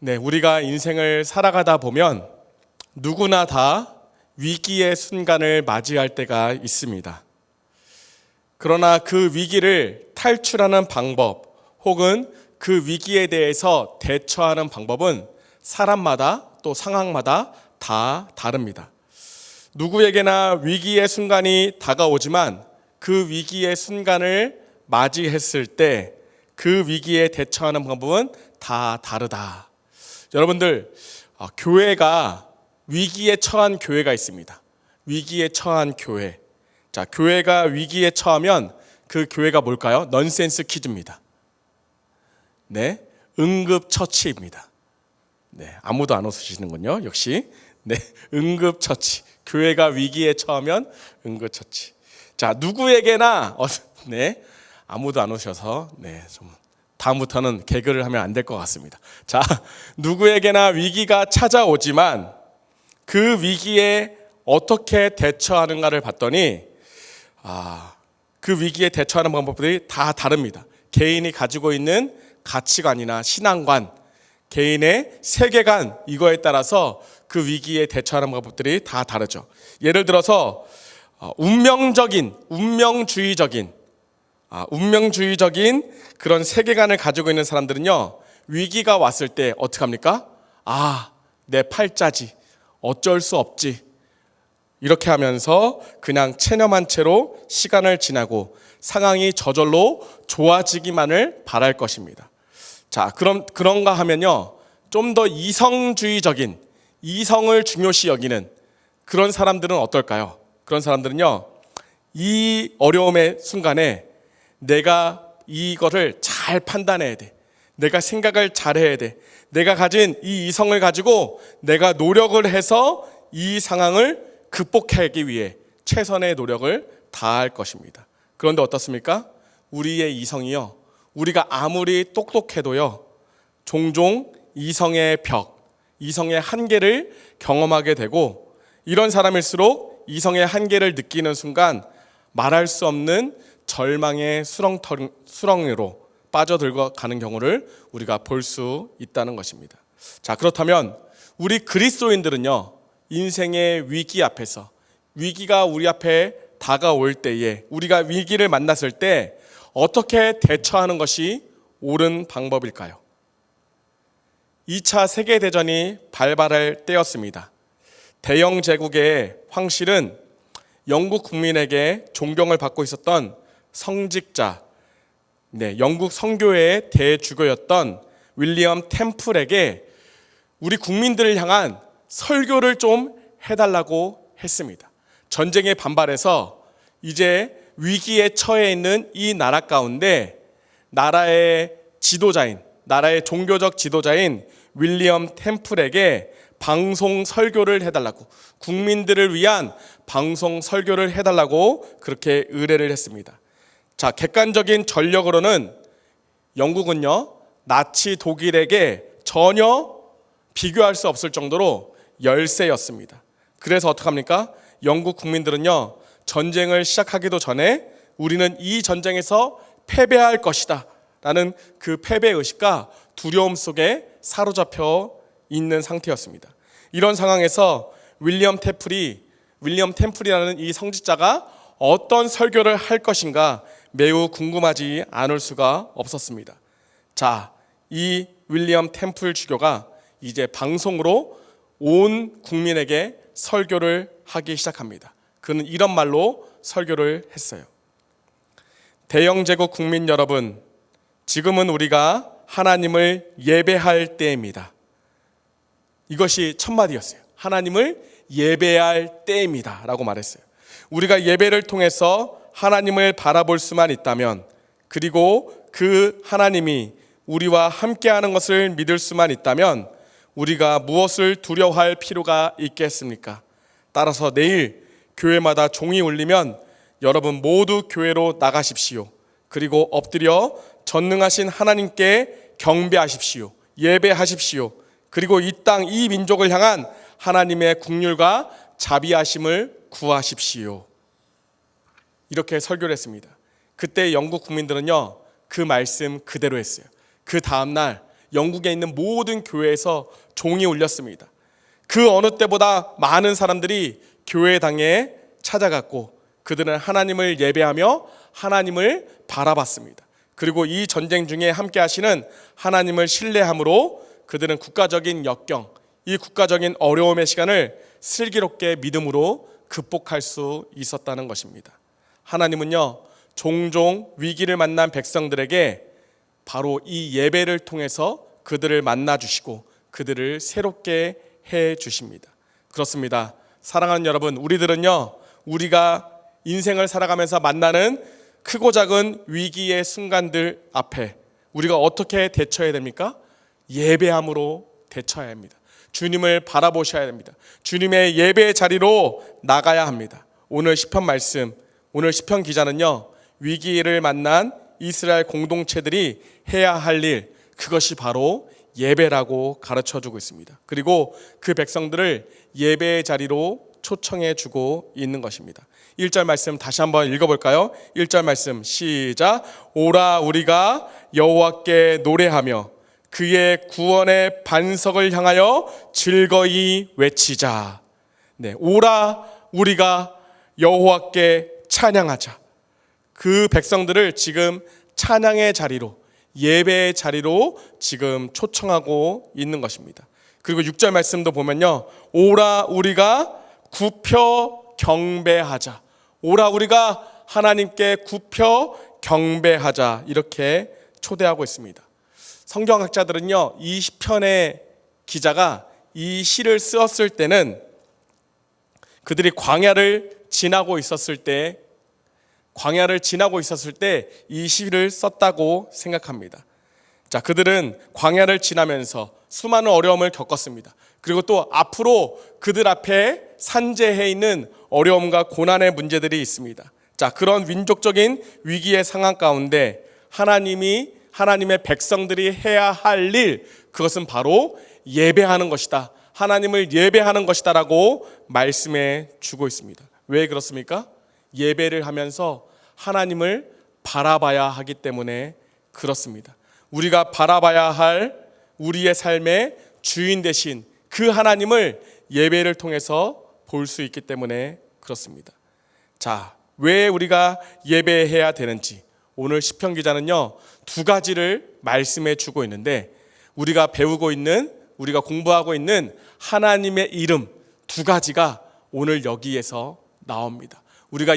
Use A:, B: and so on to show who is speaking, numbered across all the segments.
A: 네, 우리가 인생을 살아가다 보면 누구나 다 위기의 순간을 맞이할 때가 있습니다. 그러나 그 위기를 탈출하는 방법 혹은 그 위기에 대해서 대처하는 방법은 사람마다 또 상황마다 다 다릅니다. 누구에게나 위기의 순간이 다가오지만 그 위기의 순간을 맞이했을 때 그 위기에 대처하는 방법은 다 다르다. 여러분들, 교회가 위기에 처한 교회가 있습니다. 위기에 처한 교회. 자, 교회가 위기에 처하면 그 교회가 뭘까요? 넌센스 퀴즈입니다. 네, 응급처치입니다. 네, 아무도 안 웃으시는군요. 역시, 네, 응급처치. 교회가 위기에 처하면 응급처치. 자, 누구에게나, 네, 아무도 안 웃으셔서, 네, 좀 다음부터는 개그를 하면 안 될 것 같습니다. 자, 누구에게나 위기가 찾아오지만 그 위기에 어떻게 대처하는가를 봤더니 그 위기에 대처하는 방법들이 다 다릅니다. 개인이 가지고 있는 가치관이나 신앙관, 개인의 세계관, 이거에 따라서 그 위기에 대처하는 방법들이 다 다르죠. 예를 들어서 운명주의적인 그런 세계관을 가지고 있는 사람들은요, 위기가 왔을 때 어떻게 합니까? 내 팔자지, 어쩔 수 없지, 이렇게 하면서 그냥 체념한 채로 시간을 지나고 상황이 저절로 좋아지기만을 바랄 것입니다. 자, 그런가 하면요, 좀 더 이성주의적인, 이성을 중요시 여기는 그런 사람들은 어떨까요? 그런 사람들은요, 이 어려움의 순간에 내가 이거를 잘 판단해야 돼. 내가 생각을 잘 해야 돼. 내가 가진 이 이성을 가지고 내가 노력을 해서 이 상황을 극복하기 위해 최선의 노력을 다할 것입니다. 그런데 어떻습니까? 우리의 이성이요, 우리가 아무리 똑똑해도요, 종종 이성의 벽, 이성의 한계를 경험하게 되고, 이런 사람일수록 이성의 한계를 느끼는 순간 말할 수 없는 절망의 수렁으로 빠져들어가는 경우를 우리가 볼 수 있다는 것입니다. 자, 그렇다면 우리 그리스도인들은요, 인생의 위기 앞에서, 위기가 우리 앞에 다가올 때에, 우리가 위기를 만났을 때 어떻게 대처하는 것이 옳은 방법일까요? 2차 세계대전이 발발할 때였습니다. 대영 제국의 황실은 영국 국민에게 존경을 받고 있었던 성직자, 영국 성교회의 대주교였던 윌리엄 템플에게 우리 국민들을 향한 설교를 좀 해달라고 했습니다. 전쟁에 반발해서 이제 위기에 처해 있는 이 나라 가운데 나라의 지도자인, 나라의 종교적 지도자인 윌리엄 템플에게 방송 설교를 해달라고, 국민들을 위한 방송 설교를 해달라고 그렇게 의뢰를 했습니다. 자, 객관적인 전력으로는 영국은요, 나치 독일에게 전혀 비교할 수 없을 정도로 열세였습니다. 그래서 어떡합니까? 영국 국민들은요, 전쟁을 시작하기도 전에 우리는 이 전쟁에서 패배할 것이다 라는 그 패배의식과 두려움 속에 사로잡혀 있는 상태였습니다. 이런 상황에서 윌리엄 템플이라는 이 성직자가 어떤 설교를 할 것인가 매우 궁금하지 않을 수가 없었습니다. 자, 이 윌리엄 템플 주교가 이제 방송으로 온 국민에게 설교를 하기 시작합니다. 그는 이런 말로 설교를 했어요. 대영제국 국민 여러분, 지금은 우리가 하나님을 예배할 때입니다. 이것이 첫 마디였어요. 하나님을 예배할 때입니다 라고 말했어요. 우리가 예배를 통해서 하나님을 바라볼 수만 있다면, 그리고 그 하나님이 우리와 함께하는 것을 믿을 수만 있다면 우리가 무엇을 두려워할 필요가 있겠습니까? 따라서 내일 교회마다 종이 울리면 여러분 모두 교회로 나가십시오. 그리고 엎드려 전능하신 하나님께 경배하십시오. 예배하십시오. 그리고 이 땅, 이 민족을 향한 하나님의 긍휼과 자비하심을 구하십시오. 이렇게 설교를 했습니다. 그때 영국 국민들은요, 그 말씀 그대로 했어요. 그 다음날 영국에 있는 모든 교회에서 종이 울렸습니다. 그 어느 때보다 많은 사람들이 교회당에 찾아갔고 그들은 하나님을 예배하며 하나님을 바라봤습니다. 그리고 이 전쟁 중에 함께 하시는 하나님을 신뢰함으로 그들은 국가적인 역경, 이 국가적인 어려움의 시간을 슬기롭게 믿음으로 극복할 수 있었다는 것입니다. 하나님은요, 종종 위기를 만난 백성들에게 바로 이 예배를 통해서 그들을 만나 주시고 그들을 새롭게 해 주십니다. 그렇습니다. 사랑하는 여러분, 우리들은요, 우리가 인생을 살아가면서 만나는 크고 작은 위기의 순간들 앞에 우리가 어떻게 대처해야 됩니까? 예배함으로 대처해야 합니다. 주님을 바라보셔야 됩니다. 주님의 예배의 자리로 나가야 합니다. 오늘 시편 말씀, 오늘 시편 기자는요, 위기를 만난 이스라엘 공동체들이 해야 할 일, 그것이 바로 예배라고 가르쳐주고 있습니다. 그리고 그 백성들을 예배의 자리로 초청해 주고 있는 것입니다. 1절 말씀 다시 한번 읽어볼까요? 1절 말씀 시작. 오라 우리가 여호와께 노래하며 그의 구원의 반석을 향하여 즐거이 외치자. 네, 오라 우리가 여호와께 찬양하자. 그 백성들을 지금 찬양의 자리로, 예배의 자리로 지금 초청하고 있는 것입니다. 그리고 6절 말씀도 보면요, 오라 우리가 굽혀 경배하자. 오라 우리가 하나님께 굽혀 경배하자. 이렇게 초대하고 있습니다. 성경학자들은요, 이 시편의 기자가 이 시를 쓰었을 때는 그들이 광야를 지나고 있었을 때 이 시를 썼다고 생각합니다. 자, 그들은 광야를 지나면서 수많은 어려움을 겪었습니다. 그리고 또 앞으로 그들 앞에 산재해 있는 어려움과 고난의 문제들이 있습니다. 자, 그런 민족적인 위기의 상황 가운데 하나님의 백성들이 해야 할 일, 그것은 바로 예배하는 것이다. 하나님을 예배하는 것이다라고 말씀해 주고 있습니다. 왜 그렇습니까? 예배를 하면서 하나님을 바라봐야 하기 때문에 그렇습니다. 우리가 바라봐야 할 우리의 삶의 주인 되신 그 하나님을 예배를 통해서 볼 수 있기 때문에 그렇습니다. 자, 왜 우리가 예배해야 되는지 오늘 시편 기자는요, 두 가지를 말씀해 주고 있는데 우리가 공부하고 있는 하나님의 이름 두 가지가 오늘 여기에서 나옵니다. 우리가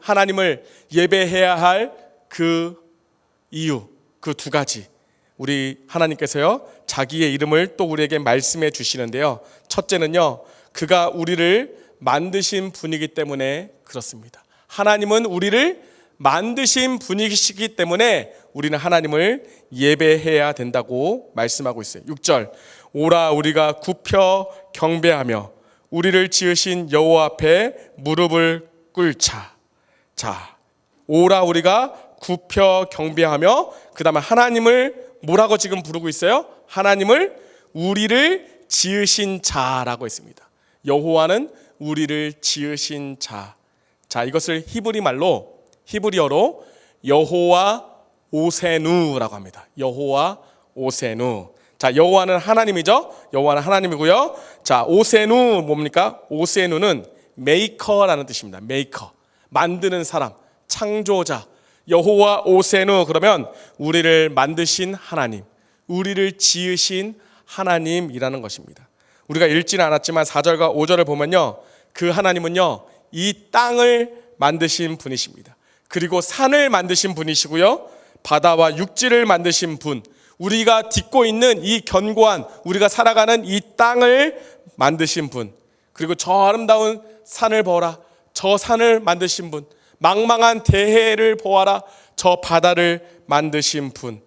A: 하나님을 예배해야 할 그 이유, 그 두 가지, 우리 하나님께서요, 자기의 이름을 또 우리에게 말씀해 주시는데요. 첫째는요, 그가 우리를 만드신 분이기 때문에 그렇습니다. 하나님은 우리를 만드신 분이시기 때문에 우리는 하나님을 예배해야 된다고 말씀하고 있어요. 6절, 오라 우리가 굽혀 경배하며 우리를 지으신 여호와 앞에 무릎을 꿇자. 자, 오라 우리가 굽혀 경배하며 그 다음에 하나님을 뭐라고 지금 부르고 있어요? 하나님을 우리를 지으신 자라고 했습니다. 여호와는 우리를 지으신 자. 자, 이것을 히브리어로 여호와 오세누라고 합니다. 여호와 오세누. 자, 여호와는 하나님이죠. 여호와는 하나님이고요. 자, 오세누 뭡니까? 오세누는 메이커라는 뜻입니다. 메이커, 만드는 사람, 창조자. 여호와 오세누 그러면 우리를 만드신 하나님, 우리를 지으신 하나님이라는 것입니다. 우리가 읽지는 않았지만 4절과 5절을 보면요, 그 하나님은요, 이 땅을 만드신 분이십니다. 그리고 산을 만드신 분이시고요, 바다와 육지를 만드신 분, 우리가 딛고 있는 이 견고한, 우리가 살아가는 이 땅을 만드신 분, 그리고 저 아름다운 산을 보아라, 저 산을 만드신 분, 망망한 대해를 보아라, 저 바다를 만드신 분.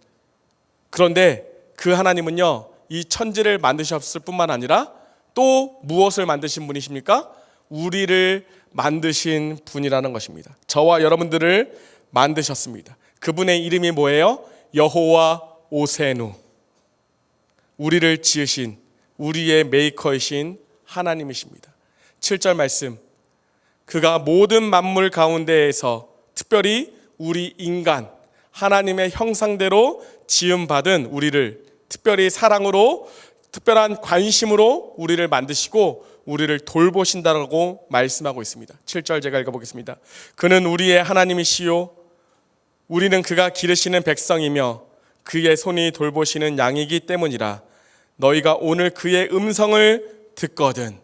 A: 그런데 그 하나님은요, 이 천지를 만드셨을 뿐만 아니라 또 무엇을 만드신 분이십니까? 우리를 만드신 분이라는 것입니다. 저와 여러분들을 만드셨습니다. 그분의 이름이 뭐예요? 여호와 오세누. 우리를 지으신, 우리의 메이커이신 하나님이십니다. 7절 말씀, 그가 모든 만물 가운데에서 특별히 우리 인간, 하나님의 형상대로 지음받은 우리를 특별히 사랑으로, 특별한 관심으로 우리를 만드시고 우리를 돌보신다라고 말씀하고 있습니다. 7절 제가 읽어보겠습니다. 그는 우리의 하나님이시요 우리는 그가 기르시는 백성이며 그의 손이 돌보시는 양이기 때문이라. 너희가 오늘 그의 음성을 듣거든.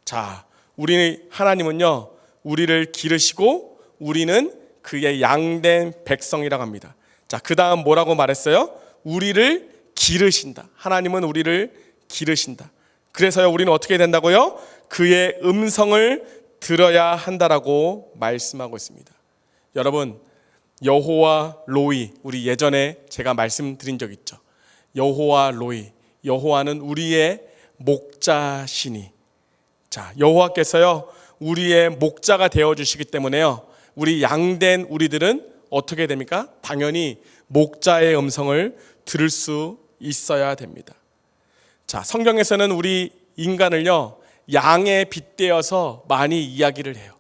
A: 자, 우리 하나님은요, 우리를 기르시고 우리는 그의 양된 백성이라고 합니다. 자, 그 다음 뭐라고 말했어요? 우리를 기르신다. 하나님은 우리를 기르신다. 그래서요, 우리는 어떻게 된다고요? 그의 음성을 들어야 한다라고 말씀하고 있습니다. 여러분, 여호와 로이, 우리 예전에 제가 말씀드린 적 있죠. 여호와 로이, 여호와는 우리의 목자시니. 자, 여호와께서요, 우리의 목자가 되어주시기 때문에요, 우리 양된 우리들은 어떻게 됩니까? 당연히 목자의 음성을 들을 수 있어야 됩니다. 자, 성경에서는 우리 인간을요, 양에 빗대어서 많이 이야기를 해요.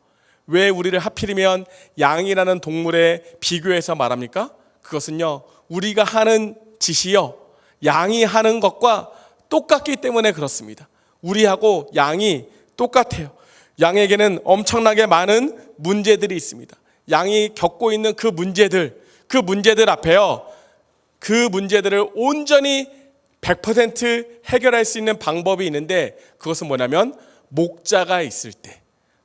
A: 왜 우리를 하필이면 양이라는 동물에 비교해서 말합니까? 그것은요, 우리가 하는 짓이요, 양이 하는 것과 똑같기 때문에 그렇습니다. 우리하고 양이 똑같아요. 양에게는 엄청나게 많은 문제들이 있습니다. 양이 겪고 있는 그 문제들 앞에요, 그 문제들을 온전히 100% 해결할 수 있는 방법이 있는데, 그것은 뭐냐면 목자가 있을 때,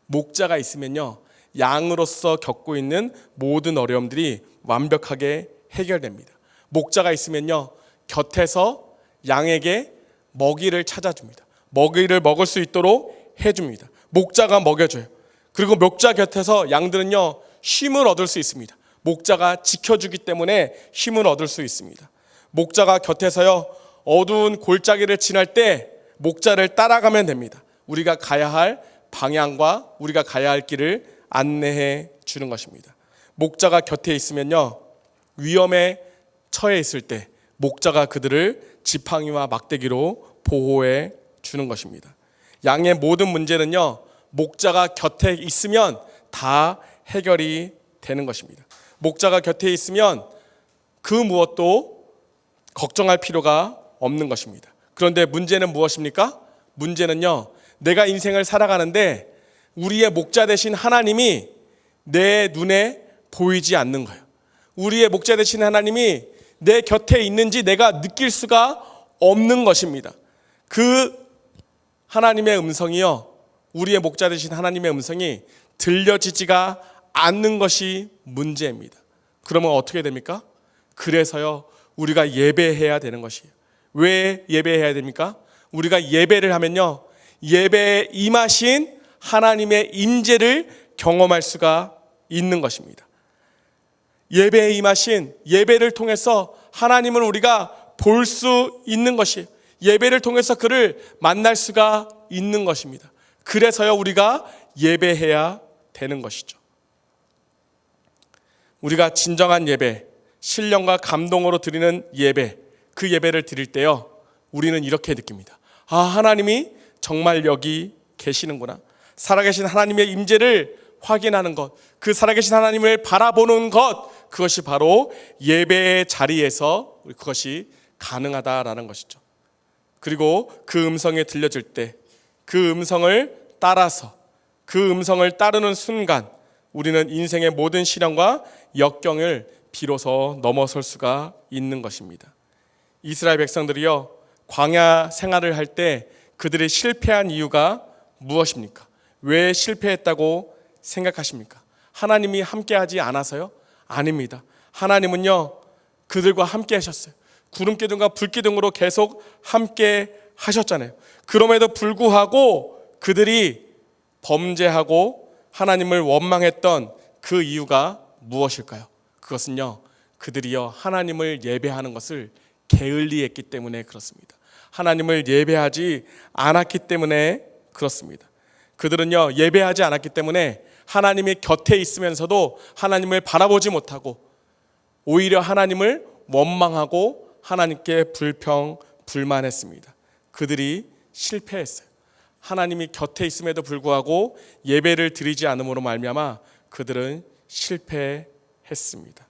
A: 목자가 있으면요, 양으로서 겪고 있는 모든 어려움들이 완벽하게 해결됩니다. 목자가 있으면요, 곁에서 양에게 먹이를 찾아줍니다. 먹이를 먹을 수 있도록 해줍니다. 목자가 먹여줘요. 그리고 목자 곁에서 양들은요, 쉼을 얻을 수 있습니다. 목자가 지켜주기 때문에 쉼을 얻을 수 있습니다. 목자가 곁에서요, 어두운 골짜기를 지날 때 목자를 따라가면 됩니다. 우리가 가야 할 방향과 우리가 가야 할 길을 안내해 주는 것입니다. 목자가 곁에 있으면요, 위험에 처해 있을 때 목자가 그들을 지팡이와 막대기로 보호해 주는 것입니다. 양의 모든 문제는요, 목자가 곁에 있으면 다 해결이 되는 것입니다. 목자가 곁에 있으면 그 무엇도 걱정할 필요가 없는 것입니다. 그런데 문제는 무엇입니까? 문제는요, 내가 인생을 살아가는데 우리의 목자 되신 하나님이 내 눈에 보이지 않는 거예요. 우리의 목자 되신 하나님이 내 곁에 있는지 내가 느낄 수가 없는 것입니다. 그 하나님의 음성이요, 우리의 목자 되신 하나님의 음성이 들려지지가 않는 것이 문제입니다. 그러면 어떻게 됩니까? 그래서요, 우리가 예배해야 되는 것이에요. 왜 예배해야 됩니까? 우리가 예배를 하면요, 예배에 임하신 하나님의 임재를 경험할 수가 있는 것입니다. 예배에 임하신, 예배를 통해서 하나님을 우리가 볼 수 있는 것이에요. 예배를 통해서 그를 만날 수가 있는 것입니다. 그래서요, 우리가 예배해야 되는 것이죠. 우리가 진정한 예배, 신령과 감동으로 드리는 예배, 그 예배를 드릴 때요, 우리는 이렇게 느낍니다. 아, 하나님이 정말 여기 계시는구나. 살아계신 하나님의 임재를 확인하는 것, 그 살아계신 하나님을 바라보는 것, 그것이 바로 예배의 자리에서 그것이 가능하다라는 것이죠. 그리고 그 음성이 들려질 때, 그 음성을 따라서, 그 음성을 따르는 순간 우리는 인생의 모든 시련과 역경을 비로소 넘어설 수가 있는 것입니다. 이스라엘 백성들이요, 광야 생활을 할 때 그들이 실패한 이유가 무엇입니까? 왜 실패했다고 생각하십니까? 하나님이 함께하지 않아서요? 아닙니다. 하나님은요, 그들과 함께 하셨어요. 구름기둥과 불기둥으로 계속 함께 하셨잖아요. 그럼에도 불구하고 그들이 범죄하고 하나님을 원망했던 그 이유가 무엇일까요? 그것은요, 그들이요, 하나님을 예배하는 것을 게을리했기 때문에 그렇습니다. 하나님을 예배하지 않았기 때문에 그렇습니다. 그들은요, 예배하지 않았기 때문에 하나님이 곁에 있으면서도 하나님을 바라보지 못하고 오히려 하나님을 원망하고 하나님께 불평불만했습니다. 그들이 실패했어요. 하나님이 곁에 있음에도 불구하고 예배를 드리지 않음으로 말미암아 그들은 실패했습니다.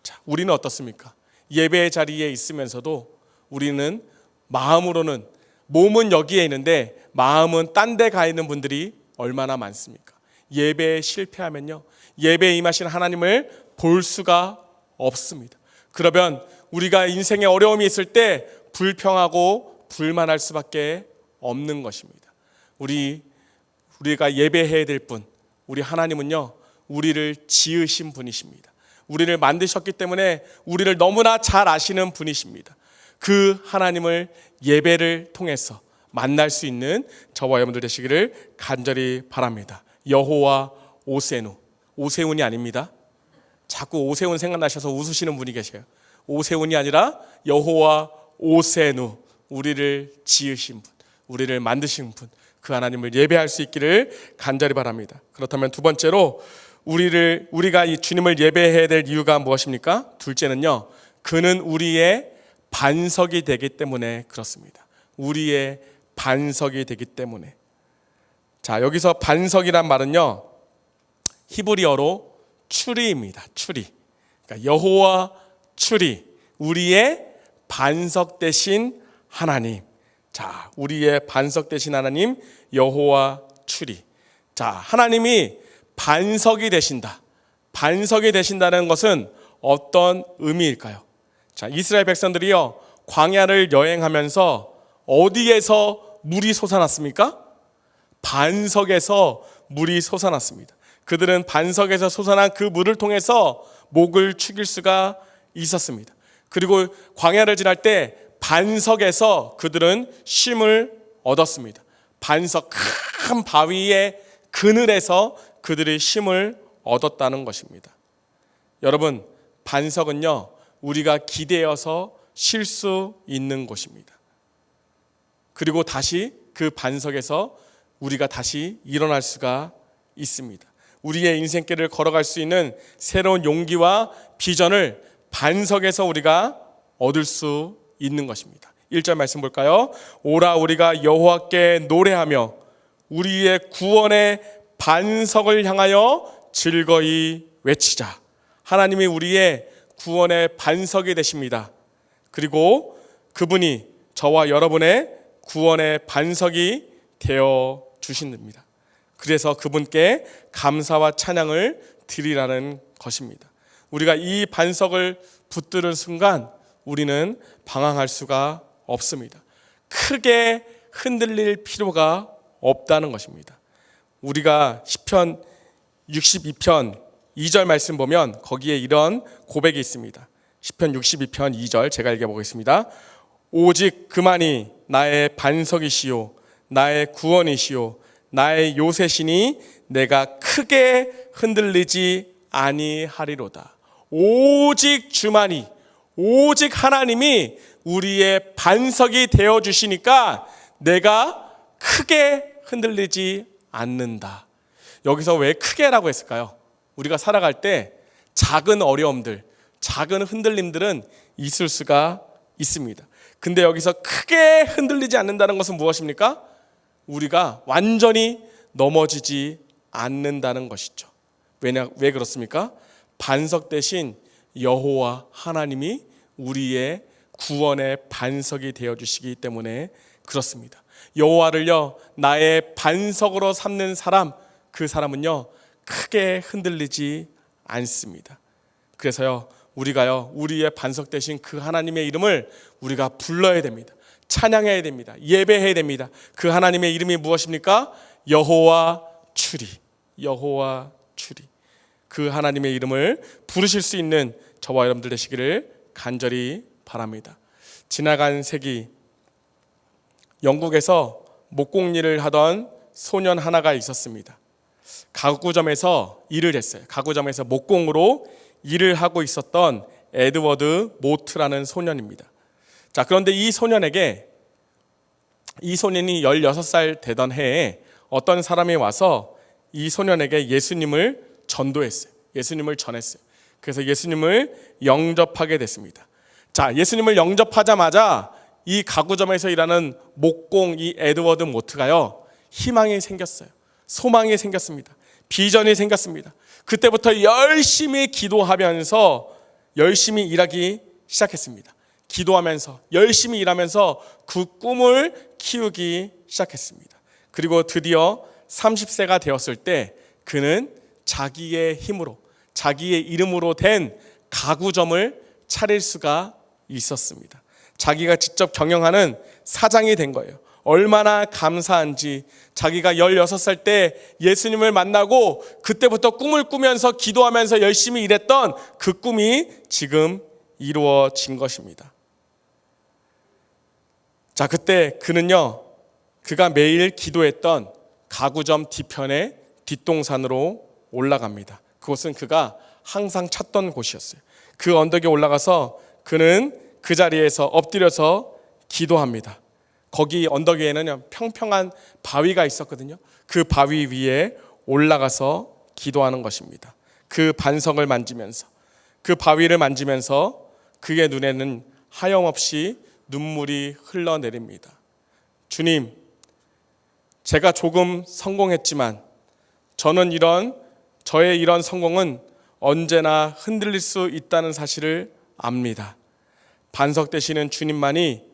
A: 자, 우리는 어떻습니까? 예배의 자리에 있으면서도 우리는 마음으로는, 몸은 여기에 있는데 마음은 딴 데 가 있는 분들이 얼마나 많습니까? 예배에 실패하면요, 예배에 임하신 하나님을 볼 수가 없습니다. 그러면 우리가 인생에 어려움이 있을 때 불평하고 불만할 수밖에 없는 것입니다. 우리가 예배해야 될 분, 우리 하나님은요, 우리를 지으신 분이십니다. 우리를 만드셨기 때문에 우리를 너무나 잘 아시는 분이십니다. 그 하나님을 예배를 통해서 만날 수 있는 저와 여러분들 되시기를 간절히 바랍니다. 여호와 오세누, 오세훈이 아닙니다. 자꾸 오세훈 생각나셔서 웃으시는 분이 계세요. 오세훈이 아니라 여호와 오세누, 우리를 지으신 분, 우리를 만드신 분, 그 하나님을 예배할 수 있기를 간절히 바랍니다. 그렇다면 두 번째로 우리가 이 주님을 예배해야 될 이유가 무엇입니까? 둘째는요, 그는 우리의 반석이 되기 때문에 그렇습니다. 우리의 반석이 되기 때문에. 자, 여기서 반석이란 말은요, 히브리어로 추리입니다. 추리. 그러니까 여호와 추리, 우리의 반석 되신 하나님. 자, 우리의 반석 되신 하나님 여호와 추리. 자, 하나님이 반석이 되신다. 반석이 되신다는 것은 어떤 의미일까요? 자, 이스라엘 백성들이요, 광야를 여행하면서 어디에서 물이 솟아났습니까? 반석에서 물이 솟아났습니다. 그들은 반석에서 솟아난 그 물을 통해서 목을 축일 수가 있었습니다. 그리고 광야를 지날 때 반석에서 그들은 쉼을 얻었습니다. 반석, 큰 바위의 그늘에서 그들이 쉼을 얻었다는 것입니다. 여러분, 반석은요, 우리가 기대어서 쉴 수 있는 곳입니다. 그리고 다시 그 반석에서 우리가 다시 일어날 수가 있습니다. 우리의 인생길을 걸어갈 수 있는 새로운 용기와 비전을 반석에서 우리가 얻을 수 있는 것입니다. 1절 말씀 볼까요? 오라 우리가 여호와께 노래하며 우리의 구원의 반석을 향하여 즐거이 외치자. 하나님이 우리의 구원의 반석이 되십니다. 그리고 그분이 저와 여러분의 구원의 반석이 되어 주십니다. 그래서 그분께 감사와 찬양을 드리라는 것입니다. 우리가 이 반석을 붙드는 순간 우리는 방황할 수가 없습니다. 크게 흔들릴 필요가 없다는 것입니다. 우리가 시편 62편 2절 말씀 보면 거기에 이런 고백이 있습니다. 시편 62편 2절 제가 읽어보겠습니다. 오직 그만이 나의 반석이시요 나의 구원이시요 나의 요새시니 내가 크게 흔들리지 아니하리로다. 오직 주만이, 오직 하나님이 우리의 반석이 되어 주시니까 내가 크게 흔들리지 않는다. 여기서 왜 크게라고 했을까요? 우리가 살아갈 때 작은 어려움들, 작은 흔들림들은 있을 수가 있습니다. 근데 여기서 크게 흔들리지 않는다는 것은 무엇입니까? 우리가 완전히 넘어지지 않는다는 것이죠. 왜 그렇습니까? 반석 대신 여호와 하나님이 우리의 구원의 반석이 되어주시기 때문에 그렇습니다. 여호와를요 나의 반석으로 삼는 사람, 그 사람은요 크게 흔들리지 않습니다. 그래서요 우리가요 우리의 반석 되신 그 하나님의 이름을 우리가 불러야 됩니다. 찬양해야 됩니다. 예배해야 됩니다. 그 하나님의 이름이 무엇입니까? 여호와 추리. 여호와 추리. 그 하나님의 이름을 부르실 수 있는 저와 여러분들 되시기를 간절히 바랍니다. 지나간 세기 영국에서 목공일을 하던 소년 하나가 있었습니다. 가구점에서 일을 했어요. 가구점에서 목공으로 일을 하고 있었던 에드워드 모트라는 소년입니다. 자, 그런데 이 소년이 16살 되던 해에 어떤 사람이 와서 이 소년에게 예수님을 전도했어요. 예수님을 전했어요. 그래서 예수님을 영접하게 됐습니다. 자, 예수님을 영접하자마자 이 가구점에서 일하는 목공 이 에드워드 모트가요 희망이 생겼어요. 소망이 생겼습니다. 비전이 생겼습니다. 그때부터 열심히 기도하면서 열심히 일하기 시작했습니다. 기도하면서 열심히 일하면서 그 꿈을 키우기 시작했습니다. 그리고 드디어 30세가 되었을 때 그는 자기의 힘으로, 자기의 이름으로 된 가구점을 차릴 수가 있었습니다. 자기가 직접 경영하는 사장이 된 거예요. 얼마나 감사한지. 자기가 16살 때 예수님을 만나고 그때부터 꿈을 꾸면서 기도하면서 열심히 일했던 그 꿈이 지금 이루어진 것입니다. 자, 그때 그는요, 그가 매일 기도했던 가구점 뒤편의 뒷동산으로 올라갑니다. 그곳은 그가 항상 찾던 곳이었어요. 그 언덕에 올라가서 그는 그 자리에서 엎드려서 기도합니다. 거기 언덕 위에는 평평한 바위가 있었거든요. 그 바위 위에 올라가서 기도하는 것입니다. 그 반석을 만지면서, 그 바위를 만지면서 그의 눈에는 하염없이 눈물이 흘러내립니다. 주님, 제가 조금 성공했지만 저의 이런 성공은 언제나 흔들릴 수 있다는 사실을 압니다. 반석 되시는 주님만이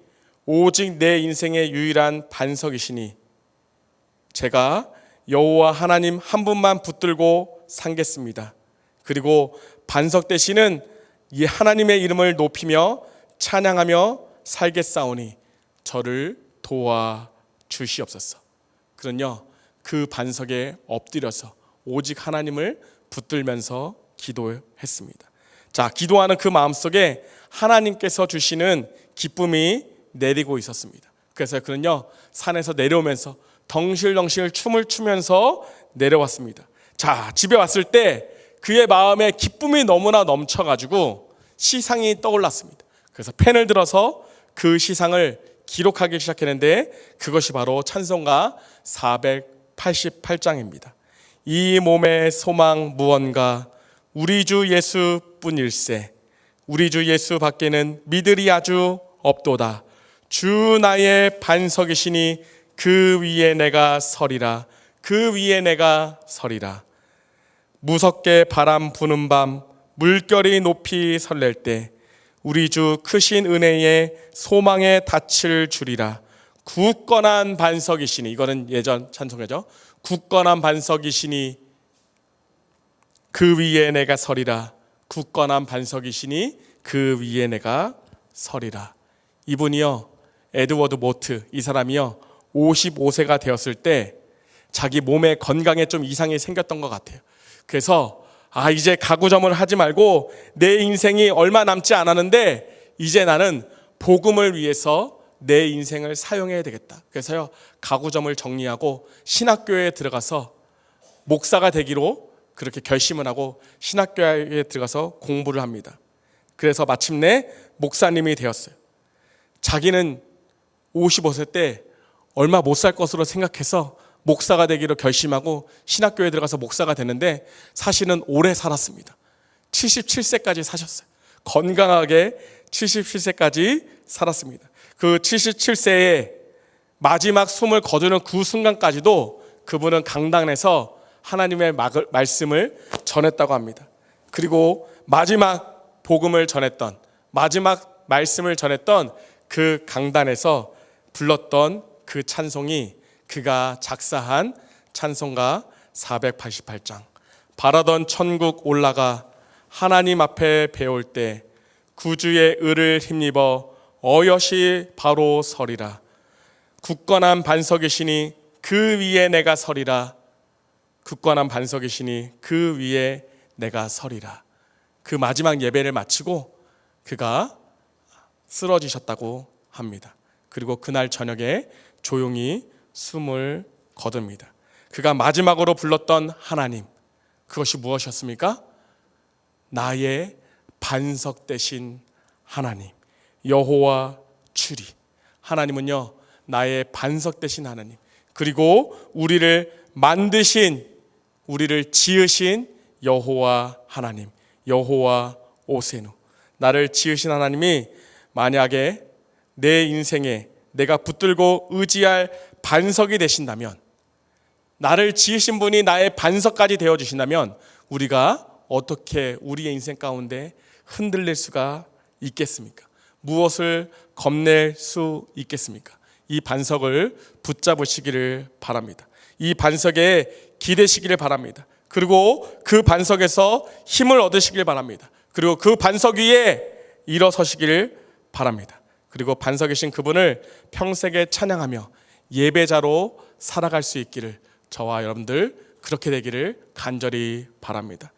A: 오직 내 인생의 유일한 반석이시니 제가 여호와 하나님 한 분만 붙들고 살겠습니다. 그리고 반석 되시는 이 하나님의 이름을 높이며 찬양하며 살겠사오니 저를 도와주시옵소서. 그는요, 그 반석에 엎드려서 오직 하나님을 붙들면서 기도했습니다. 자, 기도하는 그 마음속에 하나님께서 주시는 기쁨이 내리고 있었습니다. 그래서 그는요, 산에서 내려오면서 덩실덩실 춤을 추면서 내려왔습니다. 자, 집에 왔을 때 그의 마음에 기쁨이 너무나 넘쳐가지고 시상이 떠올랐습니다. 그래서 펜을 들어서 그 시상을 기록하기 시작했는데 그것이 바로 찬송가 488장입니다. 이 몸의 소망 무언가 우리 주 예수뿐일세. 우리 주 예수 밖에는 믿으리 아주 없도다. 주 나의 반석이시니 그 위에 내가 서리라. 그 위에 내가 서리라. 무섭게 바람 부는 밤 물결이 높이 설렐 때 우리 주 크신 은혜에 소망의 닻을 주리라. 굳건한 반석이시니, 이거는 예전 찬송이죠. 굳건한 반석이시니 그 위에 내가 서리라. 굳건한 반석이시니 그 위에 내가 서리라. 이분이요, 에드워드 모트, 이 사람이요 55세가 되었을 때 자기 몸의 건강에 좀 이상이 생겼던 것 같아요. 그래서 이제 가구점을 하지 말고 내 인생이 얼마 남지 않았는데 이제 나는 복음을 위해서 내 인생을 사용해야 되겠다. 그래서요, 가구점을 정리하고 신학교에 들어가서 목사가 되기로 그렇게 결심을 하고 신학교에 들어가서 공부를 합니다. 그래서 마침내 목사님이 되었어요. 자기는 55세 때 얼마 못 살 것으로 생각해서 목사가 되기로 결심하고 신학교에 들어가서 목사가 됐는데 사실은 오래 살았습니다. 77세까지 사셨어요. 건강하게 77세까지 살았습니다. 그 77세에 마지막 숨을 거두는 그 순간까지도 그분은 강단에서 하나님의 말씀을 전했다고 합니다. 그리고 마지막 복음을 전했던, 마지막 말씀을 전했던 그 강단에서 불렀던 그 찬송이 그가 작사한 찬송가 488장. 바라던 천국 올라가 하나님 앞에 배울 때 구주의 의를 힘입어 어여시 바로 서리라. 굳건한 반석이시니 그 위에 내가 서리라. 굳건한 반석이시니 그 위에 내가 서리라. 그 마지막 예배를 마치고 그가 쓰러지셨다고 합니다. 그리고 그날 저녁에 조용히 숨을 거둡니다. 그가 마지막으로 불렀던 하나님, 그것이 무엇이었습니까? 나의 반석 되신 하나님, 여호와 추리. 하나님은요, 나의 반석 되신 하나님, 그리고 우리를 만드신, 우리를 지으신 여호와 하나님, 여호와 오세누. 나를 지으신 하나님이 만약에 내 인생에 내가 붙들고 의지할 반석이 되신다면, 나를 지으신 분이 나의 반석까지 되어주신다면 우리가 어떻게 우리의 인생 가운데 흔들릴 수가 있겠습니까? 무엇을 겁낼 수 있겠습니까? 이 반석을 붙잡으시기를 바랍니다. 이 반석에 기대시기를 바랍니다. 그리고 그 반석에서 힘을 얻으시길 바랍니다. 그리고 그 반석 위에 일어서시기를 바랍니다. 그리고 반석이신 그분을 평생에 찬양하며 예배자로 살아갈 수 있기를, 저와 여러분들 그렇게 되기를 간절히 바랍니다.